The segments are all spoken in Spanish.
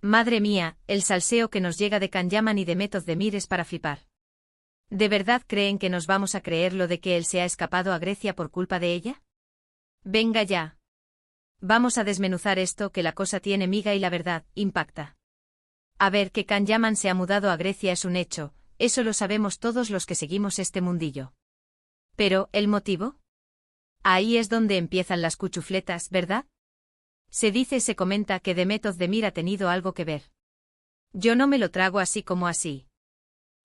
Madre mía, el salseo que nos llega de Can Yaman y de Demet Özdemir es para flipar. ¿De verdad creen que nos vamos a creer lo de que él se ha escapado a Grecia por culpa de ella? Venga ya. Vamos a desmenuzar esto, que la cosa tiene miga y la verdad impacta. A ver, que Can Yaman se ha mudado a Grecia es un hecho, eso lo sabemos todos los que seguimos este mundillo. Pero, ¿el motivo? Ahí es donde empiezan las cuchufletas, ¿verdad? Se dice, se comenta que Demet Özdemir ha tenido algo que ver. Yo no me lo trago así como así.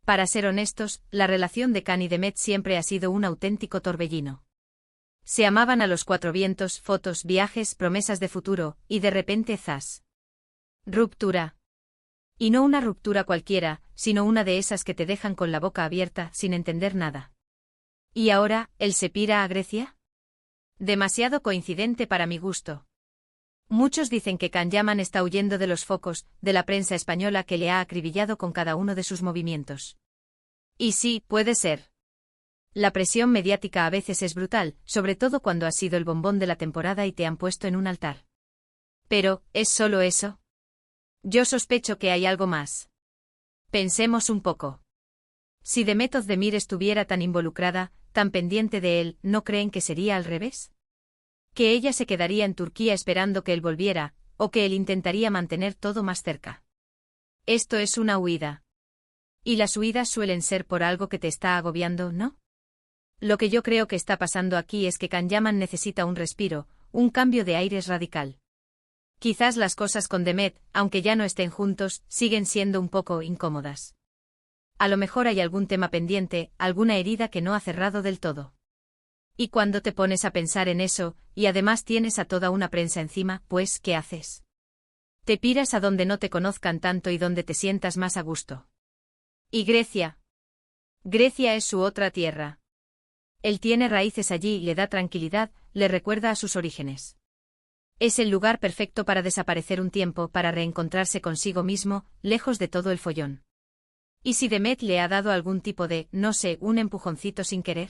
Para ser honestos, la relación de Can y Demet siempre ha sido un auténtico torbellino. Se amaban a los cuatro vientos, fotos, viajes, promesas de futuro, y de repente ¡zas! Ruptura. Y no una ruptura cualquiera, sino una de esas que te dejan con la boca abierta, sin entender nada. ¿Y ahora, él se pira a Grecia? Demasiado coincidente para mi gusto. Muchos dicen que Can Yaman está huyendo de los focos, de la prensa española que le ha acribillado con cada uno de sus movimientos. Y sí, puede ser. La presión mediática a veces es brutal, sobre todo cuando has sido el bombón de la temporada y te han puesto en un altar. Pero, ¿es solo eso? Yo sospecho que hay algo más. Pensemos un poco. Si Demet Özdemir estuviera tan involucrada, tan pendiente de él, ¿no creen que sería al revés? Que ella se quedaría en Turquía esperando que él volviera, o que él intentaría mantener todo más cerca. Esto es una huida. Y las huidas suelen ser por algo que te está agobiando, ¿no? Lo que yo creo que está pasando aquí es que Can Yaman necesita un respiro, un cambio de aires radical. Quizás las cosas con Demet, aunque ya no estén juntos, siguen siendo un poco incómodas. A lo mejor hay algún tema pendiente, alguna herida que no ha cerrado del todo. Y cuando te pones a pensar en eso, y además tienes a toda una prensa encima, pues, ¿qué haces? Te piras a donde no te conozcan tanto y donde te sientas más a gusto. ¿Y Grecia? Grecia es su otra tierra. Él tiene raíces allí y le da tranquilidad, le recuerda a sus orígenes. Es el lugar perfecto para desaparecer un tiempo, para reencontrarse consigo mismo, lejos de todo el follón. ¿Y si Demet le ha dado algún tipo de, no sé, un empujoncito sin querer?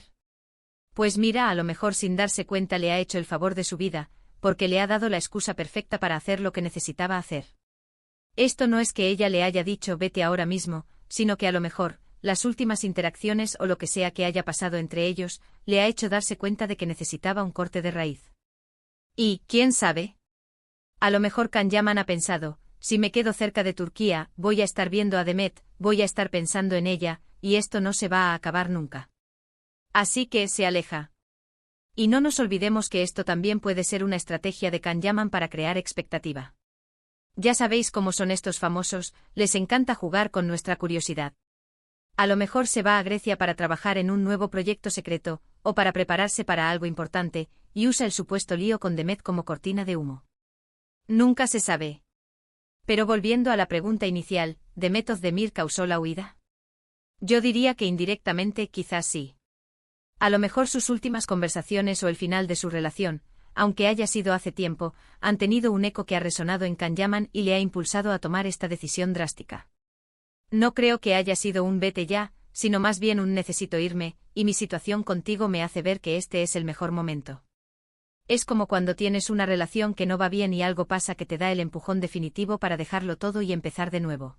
Pues mira, a lo mejor sin darse cuenta le ha hecho el favor de su vida, porque le ha dado la excusa perfecta para hacer lo que necesitaba hacer. Esto no es que ella le haya dicho vete ahora mismo, sino que a lo mejor, las últimas interacciones o lo que sea que haya pasado entre ellos, le ha hecho darse cuenta de que necesitaba un corte de raíz. Y, ¿quién sabe? A lo mejor Can Yaman ha pensado, si me quedo cerca de Turquía, voy a estar viendo a Demet, voy a estar pensando en ella, y esto no se va a acabar nunca. Así que se aleja. Y no nos olvidemos que esto también puede ser una estrategia de Can Yaman para crear expectativa. Ya sabéis cómo son estos famosos, les encanta jugar con nuestra curiosidad. A lo mejor se va a Grecia para trabajar en un nuevo proyecto secreto, o para prepararse para algo importante, y usa el supuesto lío con Demet como cortina de humo. Nunca se sabe. Pero volviendo a la pregunta inicial, ¿Demet Özdemir causó la huida? Yo diría que indirectamente quizás sí. A lo mejor sus últimas conversaciones o el final de su relación, aunque haya sido hace tiempo, han tenido un eco que ha resonado en Can Yaman y le ha impulsado a tomar esta decisión drástica. No creo que haya sido un vete ya, sino más bien un necesito irme, y mi situación contigo me hace ver que este es el mejor momento. Es como cuando tienes una relación que no va bien y algo pasa que te da el empujón definitivo para dejarlo todo y empezar de nuevo.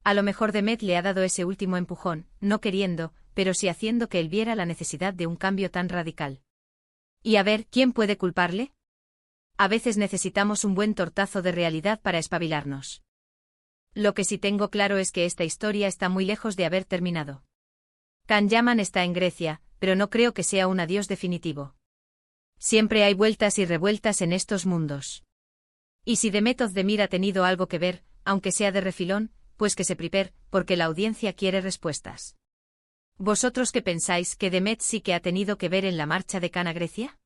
A lo mejor Demet le ha dado ese último empujón, no queriendo, pero sí haciendo que él viera la necesidad de un cambio tan radical. Y a ver, ¿quién puede culparle? A veces necesitamos un buen tortazo de realidad para espabilarnos. Lo que sí tengo claro es que esta historia está muy lejos de haber terminado. Can Yaman está en Grecia, pero no creo que sea un adiós definitivo. Siempre hay vueltas y revueltas en estos mundos. Y si Demet Özdemir ha tenido algo que ver, aunque sea de refilón, pues que se prepare, porque la audiencia quiere respuestas. ¿Vosotros qué pensáis, que Demet sí que ha tenido que ver en la marcha de Can a Grecia?